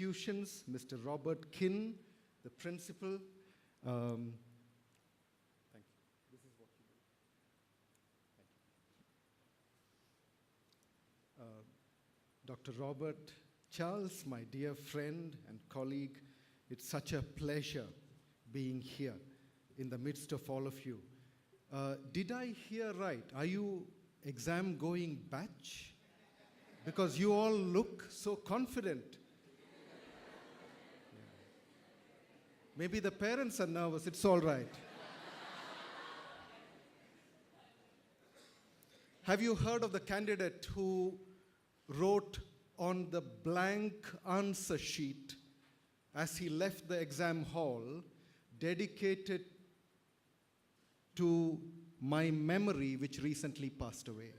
Institutions, Mr. Robert Kinn, the principal. Thank you. This is what you do. Thank you. Dr. Robert Charles, my dear friend and colleague, it's such a pleasure being here in the midst of all of you. Did I hear right? Are you exam going batch? Because you all look so confident. Yeah. Maybe the parents are nervous, it's all right. Have you heard of the candidate who wrote on the blank answer sheet as he left the exam hall, dedicated to my memory which recently passed away?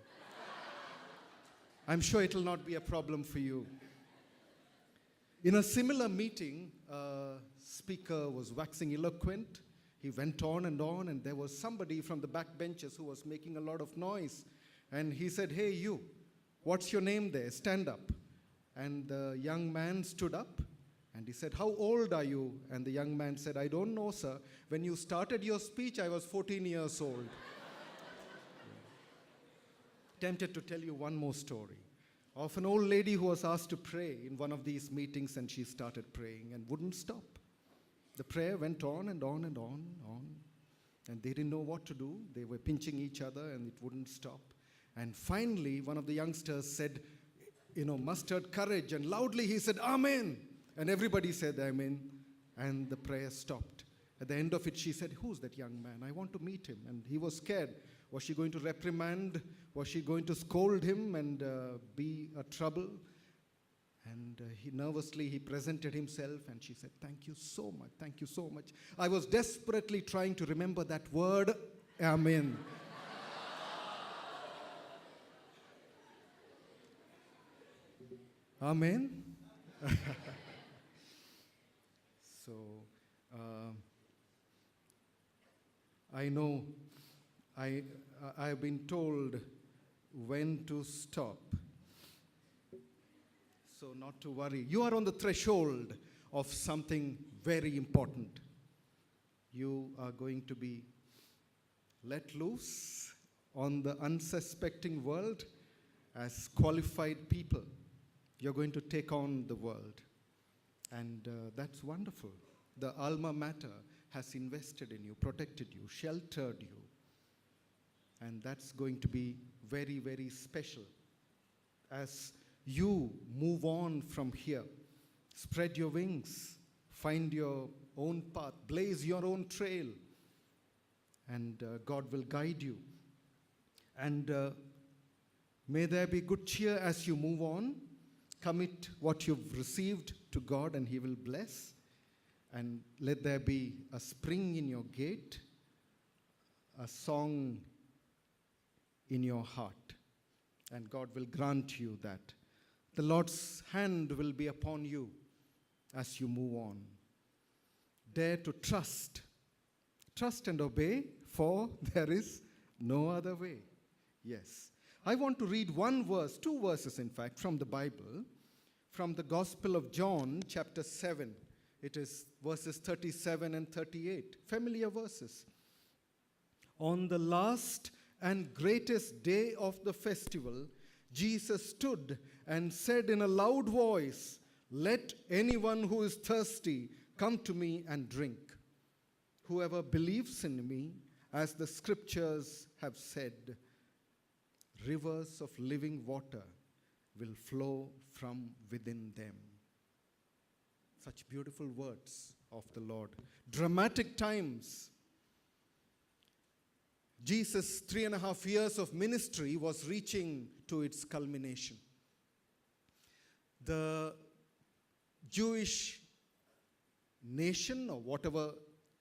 I'm sure it will not be a problem for you. In a similar meeting, a speaker was waxing eloquent. He went on, and there was somebody from the back benches who was making a lot of noise. And he said, "Hey, you, what's your name there? Stand up." And the young man stood up, and he said, "How old are you?" And the young man said, "I don't know, sir. When you started your speech, I was 14 years old." Tempted to tell you one more story of an old lady who was asked to pray in one of these meetings, and she started praying and wouldn't stop. The prayer went on and on and on and on, and they didn't know what to do. They were pinching each other, and it wouldn't stop. And finally, one of the youngsters said, mustered courage, and loudly he said, "Amen." And everybody said, "Amen." And the prayer stopped. At the end of it, she said, "Who's that young man? I want to meet him." And he was scared. Was she going to reprimand? Was she going to scold him and be a trouble? And he presented himself, and she said, "Thank you so much, thank you so much. I was desperately trying to remember that word, Amen." Amen. So, I know I've been told when to stop. So not to worry. You are on the threshold of something very important. You are going to be let loose on the unsuspecting world as qualified people. You're going to take on the world. And that's wonderful. The alma mater has invested in you, protected you, sheltered you. And that's going to be very, very special. As you move on from here, spread your wings, find your own path, blaze your own trail, and God will guide you. And may there be good cheer as you move on. Commit what you've received to God, and He will bless. And let there be a spring in your gate, a song in your heart, and God will grant you that. The Lord's hand will be upon you as you move on. Dare to trust. Trust and obey, for there is no other way. Yes. I want to read one verse, two verses in fact, from the Bible, from the Gospel of John, chapter 7. It is verses 37 and 38, familiar verses. On the last and greatest day of the festival, Jesus stood and said in a loud voice, "Let anyone who is thirsty come to me and drink. Whoever believes in me, as the scriptures have said, rivers of living water will flow from within them." Such beautiful words of the Lord. Dramatic times. Jesus' 3.5 years of ministry was reaching to its culmination. The Jewish nation, or whatever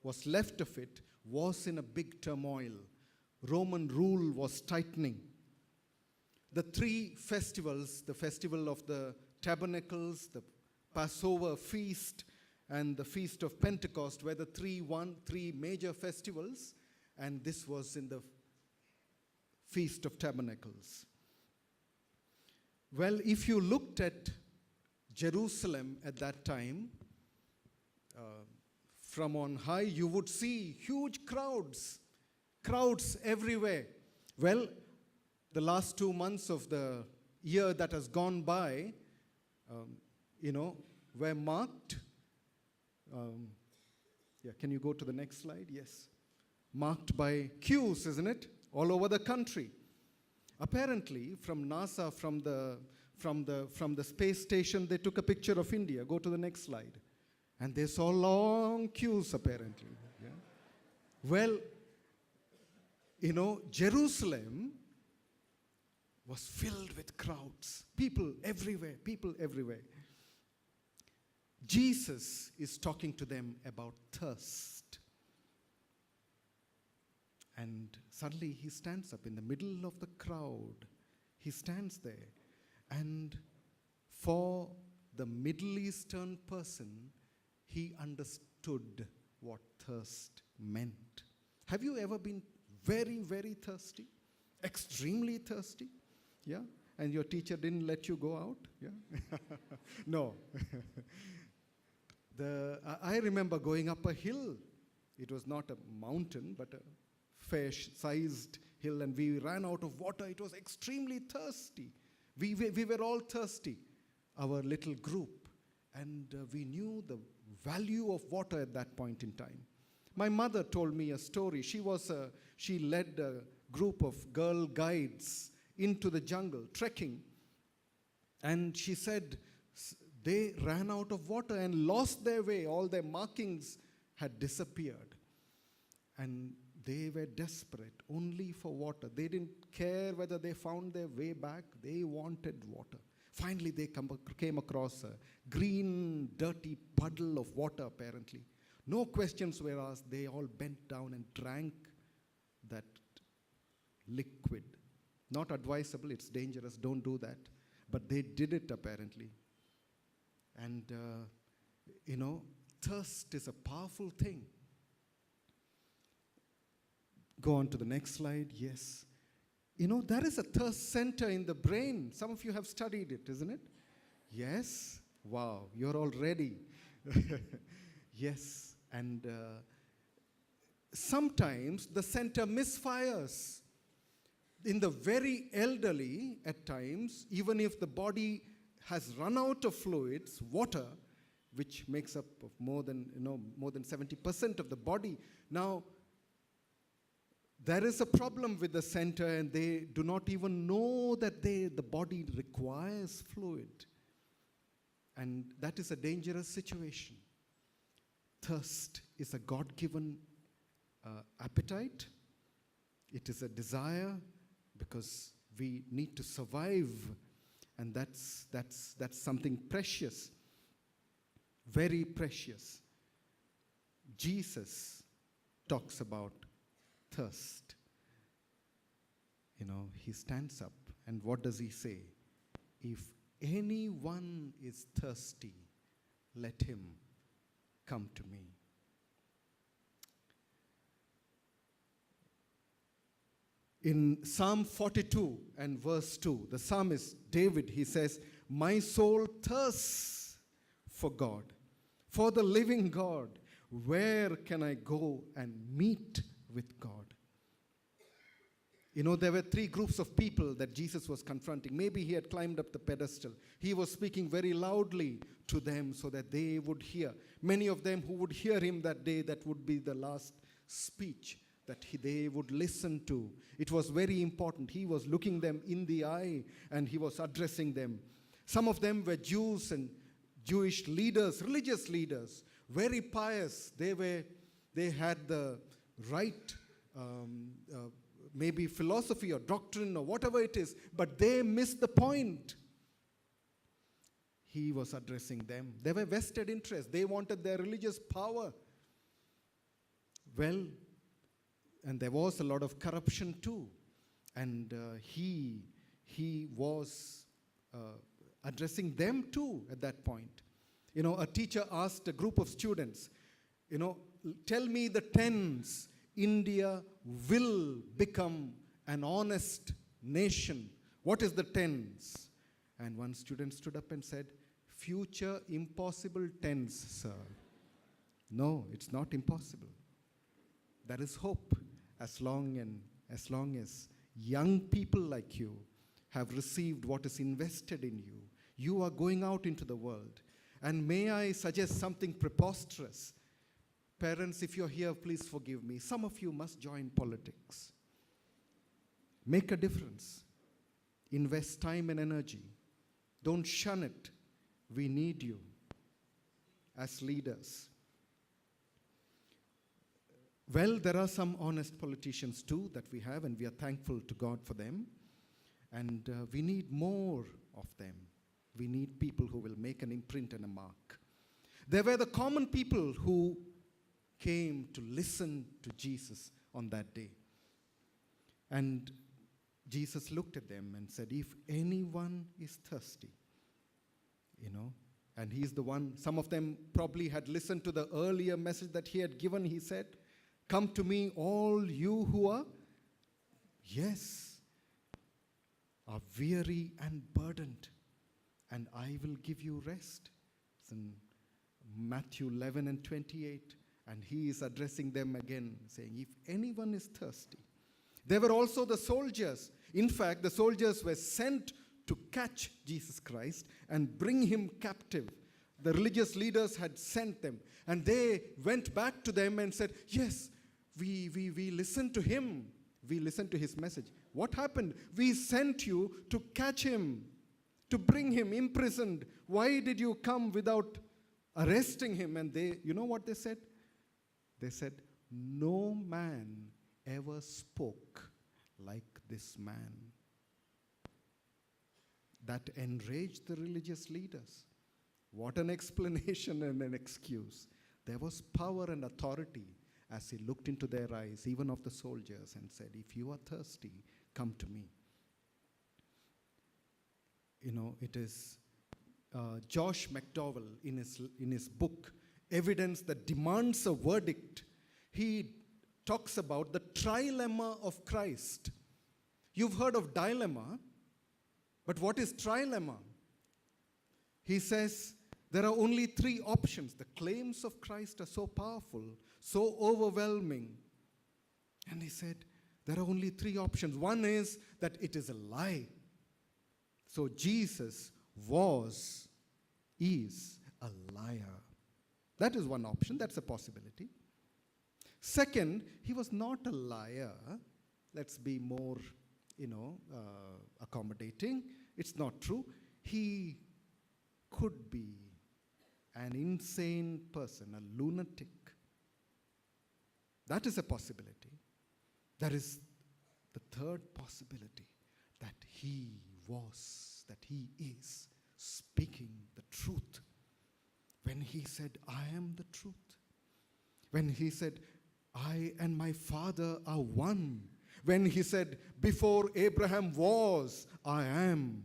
was left of it, was in a big turmoil. Roman rule was tightening. The three festivals, the festival of the tabernacles, the Passover feast, and the Feast of Pentecost, were the three major festivals, and this was in the Feast of Tabernacles. Well, if you looked at Jerusalem at that time, from on high, you would see huge crowds everywhere. Well, the last 2 months of the year that has gone by, were marked. Can you go to the next slide? Yes. Marked by queues, isn't it? All over the country. Apparently, from NASA, from the space station, they took a picture of India. Go to the next slide. And they saw long queues, apparently. Yeah. Well, Jerusalem was filled with crowds. People everywhere. Jesus is talking to them about thirst. And suddenly he stands up in the middle of the crowd. He stands there. And for the Middle Eastern person, he understood what thirst meant. Have you ever been very, very thirsty? Extremely thirsty? Yeah? And your teacher didn't let you go out? Yeah? No. I remember going up a hill. It was not a mountain, but a fair-sized hill, and we ran out of water. It was extremely thirsty. We were all thirsty, our little group, and we knew the value of water at that point in time. My mother told me a story. She led a group of girl guides into the jungle, trekking, and she said they ran out of water and lost their way. All their markings had disappeared. And they were desperate only for water. They didn't care whether they found their way back. They wanted water. Finally, they came across a green, dirty puddle of water, apparently. No questions were asked. They all bent down and drank that liquid. Not advisable. It's dangerous. Don't do that. But they did it, apparently. And, thirst is a powerful thing. Go on to the next slide. Yes. There is a thirst center in the brain. Some of you have studied it, isn't it? Yes. Wow, you're all ready. Yes. And sometimes the center misfires. In the very elderly, at times, even if the body has run out of fluids, water, which makes up of more than 70% of the body. Now, there is a problem with the center, and they do not even know that the body requires fluid. And that is a dangerous situation. Thirst is a God-given appetite. It is a desire because we need to survive. And that's something precious, very precious. Jesus talks about thirst. He stands up, and what does he say? If anyone is thirsty, let him come to me. In Psalm 42 and verse 2, the psalmist David, he says, my soul thirsts for God, for the living God. Where can I go and meet with God? There were 3 groups of people that Jesus was confronting. Maybe he had climbed up the pedestal. He was speaking very loudly to them so that they would hear. Many of them who would hear him that day, that would be the last speech that they would listen to. It was very important. He was looking them in the eye and he was addressing them. Some of them were Jews and Jewish leaders, religious leaders, very pious. They had the right maybe philosophy or doctrine or whatever it is, but they missed the point. He was addressing them. They were vested interests. They wanted their religious power. Well, and there was a lot of corruption too. And he was addressing them too at that point. A teacher asked a group of students, tell me the tens India will become an honest nation. What is the tens? And one student stood up and said, future impossible tense, sir. No, it's not impossible. There is hope as long as young people like you have received what is invested in you. You are going out into the world. And may I suggest something preposterous? Parents, if you're here, please forgive me. Some of you must join politics. Make a difference. Invest time and energy. Don't shun it. We need you as leaders. Well, there are some honest politicians too that we have, and we are thankful to God for them. And we need more of them. We need people who will make an imprint and a mark. There were the common people who came to listen to Jesus on that day. And Jesus looked at them and said, if anyone is thirsty, and he's the one, some of them probably had listened to the earlier message that he had given. He said, come to me, all you who are, are weary and burdened, and I will give you rest. It's in Matthew 11 and 28. And he is addressing them again, saying, if anyone is thirsty. There were also the soldiers. In fact, the soldiers were sent to catch Jesus Christ and bring him captive. The religious leaders had sent them. And they went back to them and said, yes, we listened to him. We listened to his message. What happened? We sent you to catch him, to bring him imprisoned. Why did you come without arresting him? And they, you know what they said? They said, no man ever spoke like this man. That enraged the religious leaders. What an explanation and an excuse. There was power and authority as he looked into their eyes, even of the soldiers, and said, if you are thirsty, come to me. It is Josh McDowell in his book, Evidence That Demands a Verdict. He talks about the trilemma of Christ. You've heard of dilemma, but what is trilemma? He says there are only three options. The claims of Christ are so powerful, so overwhelming. And he said there are only three options. One is that it is a lie. So Jesus is a liar. That is one option. That's a possibility. Second, he was not a liar. Let's be more, accommodating. It's not true. He could be an insane person, a lunatic. That is a possibility. There is the third possibility, that he is speaking the truth. When he said, I am the truth. When he said, I and my Father are one. When he said, before Abraham was, I am.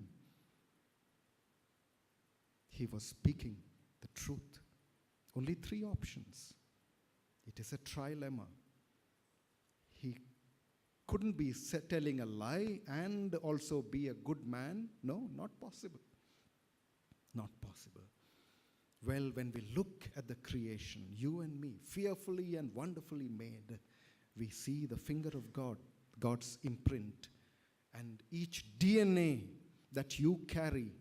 He was speaking the truth. Only three options. It is a trilemma. He couldn't be telling a lie and also be a good man. No, not possible. Not possible. Well, when we look at the creation, you and me, fearfully and wonderfully made, we see the finger of God, God's imprint. And each DNA that you carry,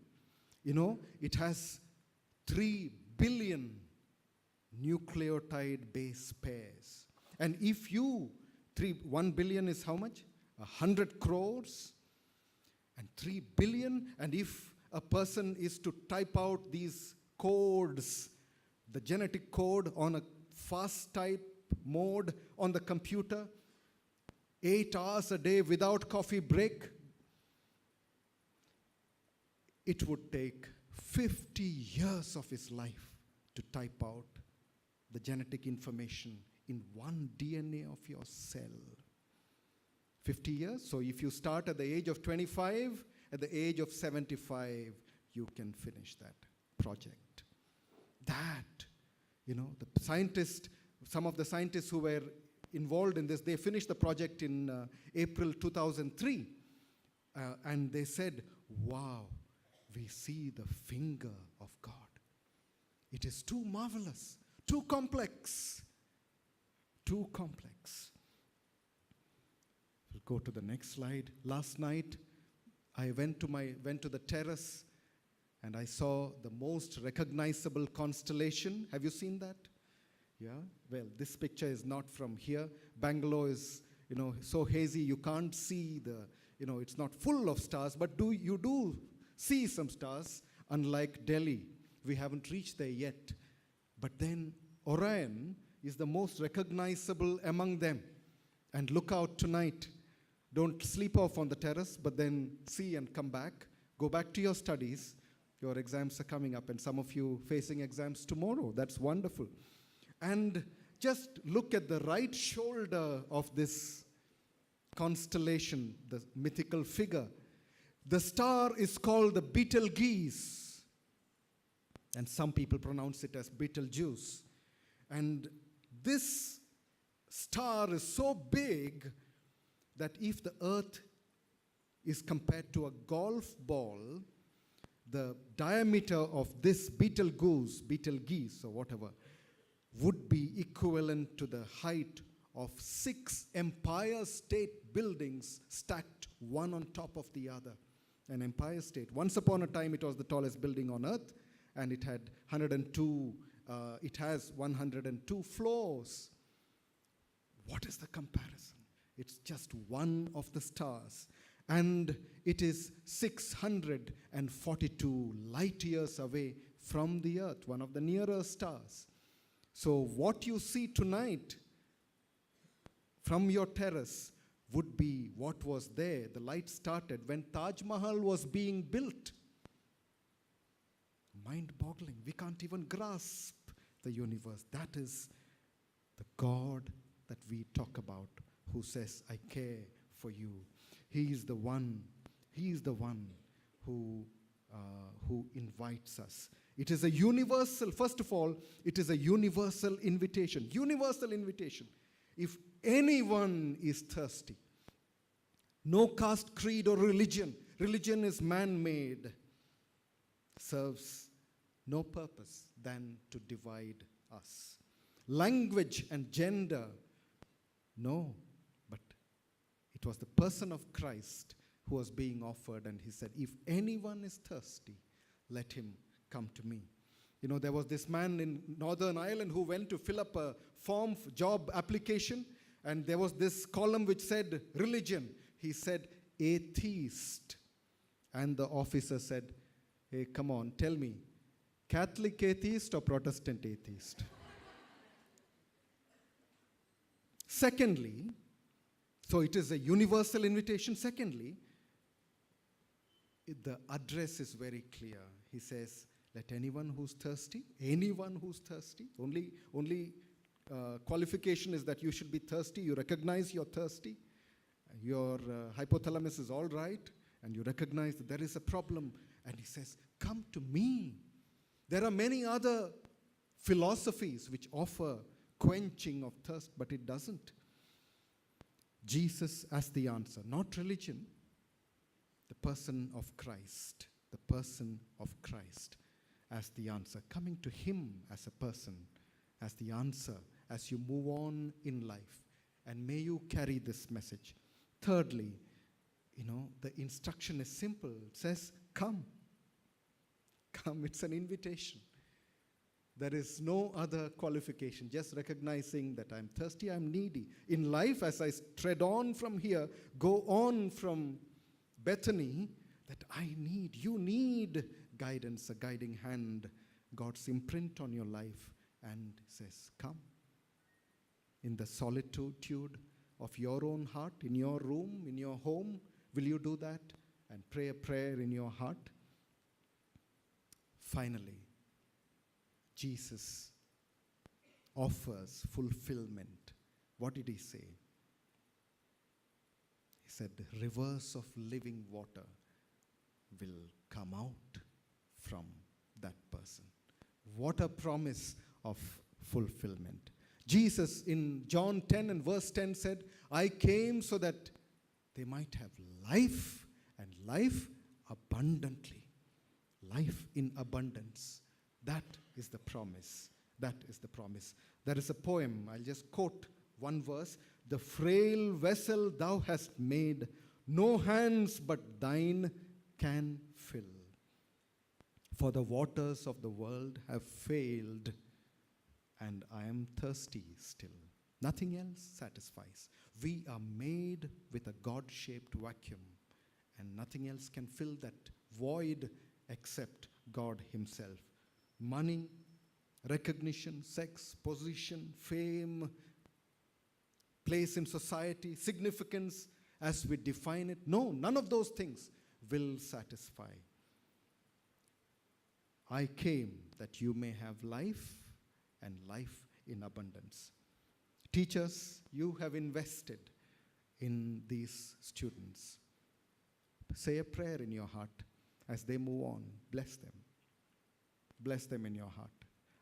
it has 3 billion nucleotide base pairs. And if 1 billion is how much? 100 crores. And 3 billion. And if a person is to type out these codes, the genetic code on a fast type mode on the computer, 8 hours a day without coffee break, it would take 50 years of his life to type out the genetic information in one DNA of your cell. 50 years. So if you start at the age of 25, at the age of 75, you can finish that project. That, the scientists, some of the scientists who were involved in this, they finished the project in April 2003. And they said, wow, we see the finger of God. It is too marvelous, too complex, too complex. We'll go to the next slide. Last night, I went to the terrace and I saw the most recognizable constellation. Have you seen that? Yeah? Well, this picture is not from here. Bangalore is, so hazy you can't see it's not full of stars, but you do see some stars, unlike Delhi. We haven't reached there yet. But then Orion is the most recognizable among them. And look out tonight. Don't sleep off on the terrace, but then see and come back. Go back to your studies. Your exams are coming up, and some of you facing exams tomorrow. That's wonderful. And just look at the right shoulder of this constellation, the mythical figure. The star is called the Betelgeuse, and some people pronounce it as Betelgeuse. And this star is so big that if the earth is compared to a golf ball, the diameter of this Betelgeuse or whatever would be equivalent to the height of 6 Empire State Buildings stacked one on top of the other. An Empire State. Once upon a time, it was the tallest building on earth, and it had 102. It has 102 floors. What is the comparison? It's just one of the stars. And it is 642 light years away from the earth, one of the nearer stars. So what you see tonight from your terrace would be what was there. The light started when Taj Mahal was being built. Mind-boggling. We can't even grasp the universe. That is the God that we talk about, who says, I care for you. He is the one who invites us. It is a universal, first of all, it is a universal invitation. Universal invitation. If anyone is thirsty, no caste, creed, or religion is man-made, serves no purpose than to divide us. Language and gender, no. But it was the person of Christ who was being offered, and he said, if anyone is thirsty, let him come to me. There was this man in Northern Ireland who went to fill up a form job application, and there was this column which said religion. He said atheist. And the officer said, hey, come on, tell me, Catholic atheist or Protestant atheist? Secondly, so it is a universal invitation. Secondly, the address is very clear. He says, let anyone who's thirsty, only qualification is that you should be thirsty. You recognize you're thirsty. Your hypothalamus is all right, and you recognize that there is a problem. And he says, come to me. There are many other philosophies which offer quenching of thirst, but it doesn't. Jesus as the answer, not religion. The person of Christ as the answer. Coming to him as a person, as the answer, as you move on in life. And may you carry this message. Thirdly, the instruction is simple. It says, come. Come, it's an invitation. There is no other qualification, just recognizing that I'm thirsty, I'm needy. In life, as I tread on from here, go on from Bethany, that you need guidance, a guiding hand, God's imprint on your life, and says, come. In the solitude of your own heart, in your room, in your home, will you do that and pray a prayer in your heart? Finally, Jesus offers fulfillment. What did he say? He said, rivers of living water will come out from that person. What a promise of fulfillment. Jesus in John 10 and verse 10 said, I came so that they might have life, and life abundantly. Life in abundance. That is the promise. That is the promise. There is a poem, I'll just quote one verse. The frail vessel thou hast made, no hands but thine can fill. For the waters of the world have failed, and I am thirsty still. Nothing else satisfies. We are made with a God-shaped vacuum, and nothing else can fill that void except God himself. Money, recognition, sex, position, fame, place in society, significance as we define it. No, none of those things will satisfy. I came that you may have life and life in abundance. Teachers, you have invested in these students. Say a prayer in your heart as they move on. Bless them. Bless them in your heart,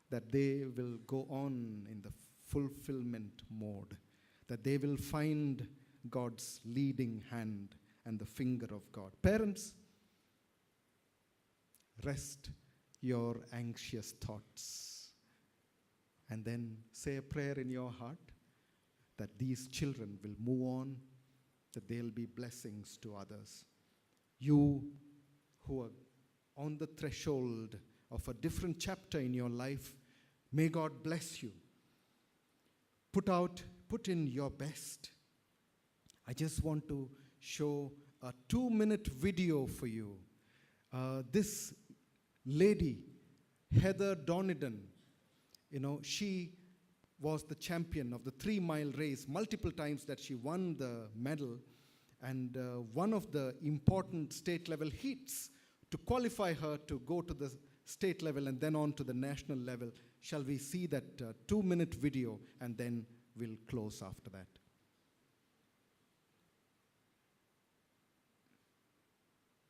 that they will go on in the fulfillment mode, that they will find God's leading hand and the finger of God. Parents, rest your anxious thoughts and then say a prayer in your heart that these children will move on, that they'll be blessings to others. You who are on the threshold of a different chapter in your life, may God bless you. Put in your best. I just want to show a 2-minute video for you. This lady, Heather Donidon, she was the champion of the 3-mile race, multiple times that she won the medal, and one of the important state level heats to qualify her to go to the state level and then on to the national level. Shall we see that 2-minute video, and then we'll close after that.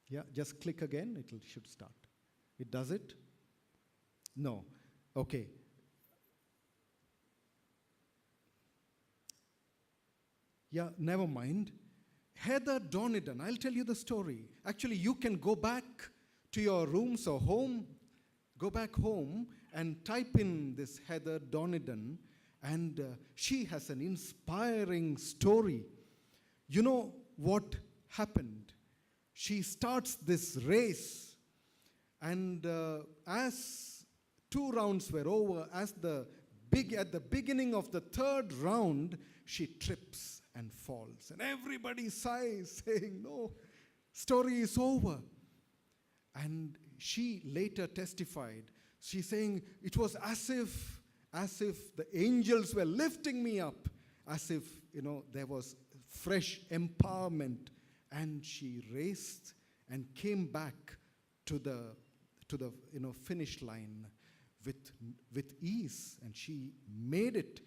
Yeah, just click again, it should start. It does it? No. Okay. Yeah, never mind. Heather Donidon, I'll tell you the story. Actually, you can go back to your rooms or home, go back home and type in this Heather Donidon, and she has an inspiring story. You know what happened? She starts this race, and as 2 rounds were over, at the beginning of the 3rd round, she trips and falls. And everybody sighs, saying, no, story is over. And she later testified, she's saying, it was as if the angels were lifting me up, as if, there was fresh empowerment. And she raced and came back to the finish line with ease, and she made it,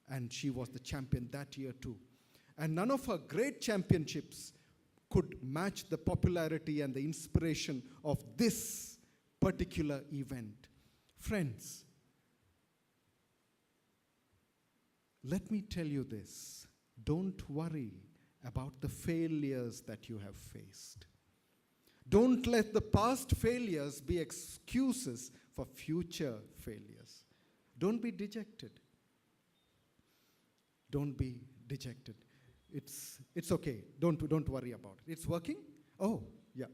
and she was the champion that year too. And none of her great championships could match the popularity and the inspiration of this particular event. Friends, let me tell you this. Don't worry about the failures that you have faced. Don't let the past failures be excuses for future failures. Don't be dejected. Don't be dejected. It's okay. Don't worry about it. It's working? Oh, yeah.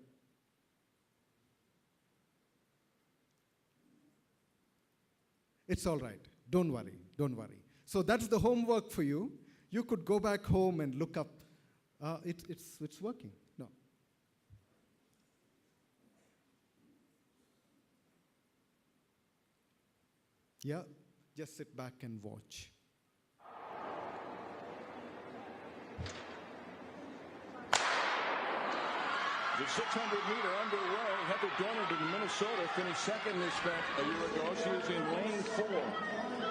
It's all right. Don't worry. Don't worry. So that's the homework for you. You could go back home and look up. It's working. No. Yeah, just sit back and watch. The 600-meter underway. Heather Donidon in Minnesota finished second this event a year ago. She was in lane 4.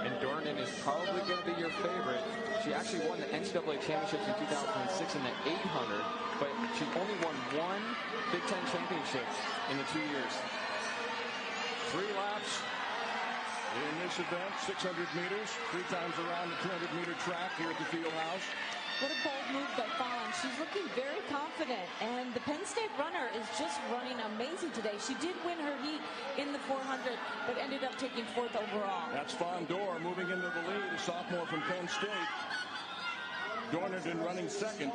And Donidon is probably going to be your favorite. She actually won the NCAA championships in 2006 in the 800, but she only won 1 Big Ten championship in the 2 years. 3 laps in this event, 600 meters, 3 times around the 200-meter track here at the field house. What a bold move by Fawn. She's looking very confident, and the Penn State runner is just running amazing today. She did win her heat in the 400, but ended up taking 4th overall. That's Fondor moving into the lead, a sophomore from Penn State. Dorniden running second.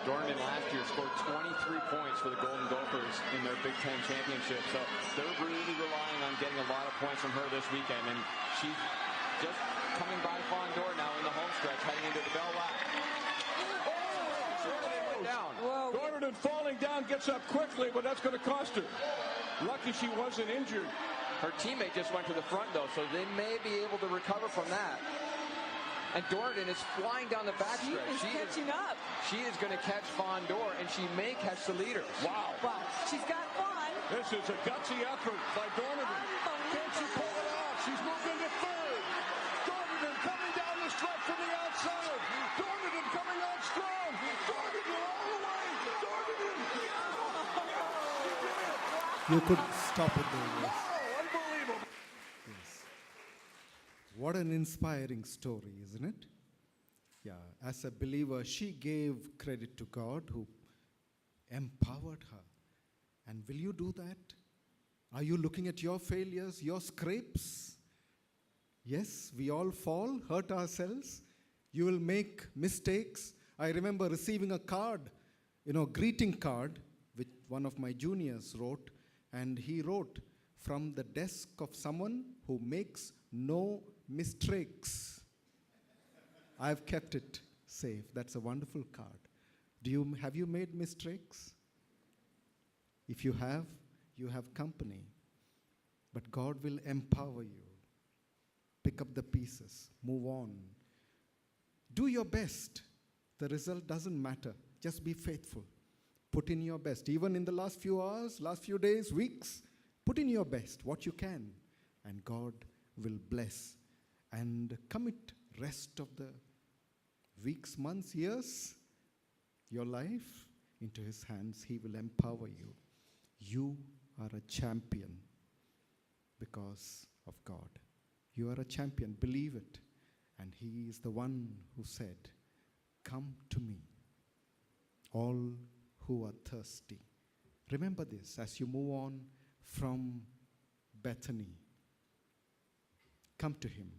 Dorniden last year scored 23 points for the Golden Gophers in their Big Ten championship. So they're really relying on getting a lot of points from her this weekend. And she's just coming by Fondor now in the home stretch, heading into the bell lap. Dorniden went down. Whoa. Dorniden falling down, gets up quickly, but that's going to cost her. Lucky she wasn't injured. Her teammate just went to the front, though, so they may be able to recover from that. And Dorniden is flying down the backstretch. She is catching up. She is going to catch Fondor, and she may catch the leaders. Wow. Wow. She's got Fawn. This is a gutsy effort by Dorniden. Can she pull it off? She's moved into third. Dorniden coming down the stretch from the outside. Dorniden coming out strong. Dorniden all the way. Dorniden. You could stop it there. Yes. Oh, unbelievable. Yes. What an inspiring story, isn't it? Yeah, as a believer, she gave credit to God who empowered her. And will you do that? Are you looking at your failures, your scrapes? Yes, we all fall, hurt ourselves. You will make mistakes. I remember receiving a card, greeting card, which one of my juniors wrote, and he wrote, "From the desk of someone who makes no mistakes." I've kept it safe. That's a wonderful card. Have you made mistakes? If you have company. But God will empower you. Pick up the pieces. Move on. Do your best. The result doesn't matter. Just be faithful. Put in your best. Even in the last few hours, last few days, weeks, put in your best, what you can. And God will bless. And commit rest of the weeks, months, years, your life into His hands. He will empower you. You are a champion because of God. You are a champion. Believe it. And He is the one who said, "Come to me, all who are thirsty." Remember this as you move on from Bethany. Come to Him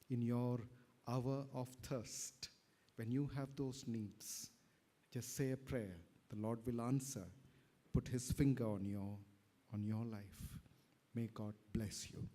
in your hour of thirst. When you have those needs, just say a prayer. The Lord will answer. Put His finger on your life. May God bless you.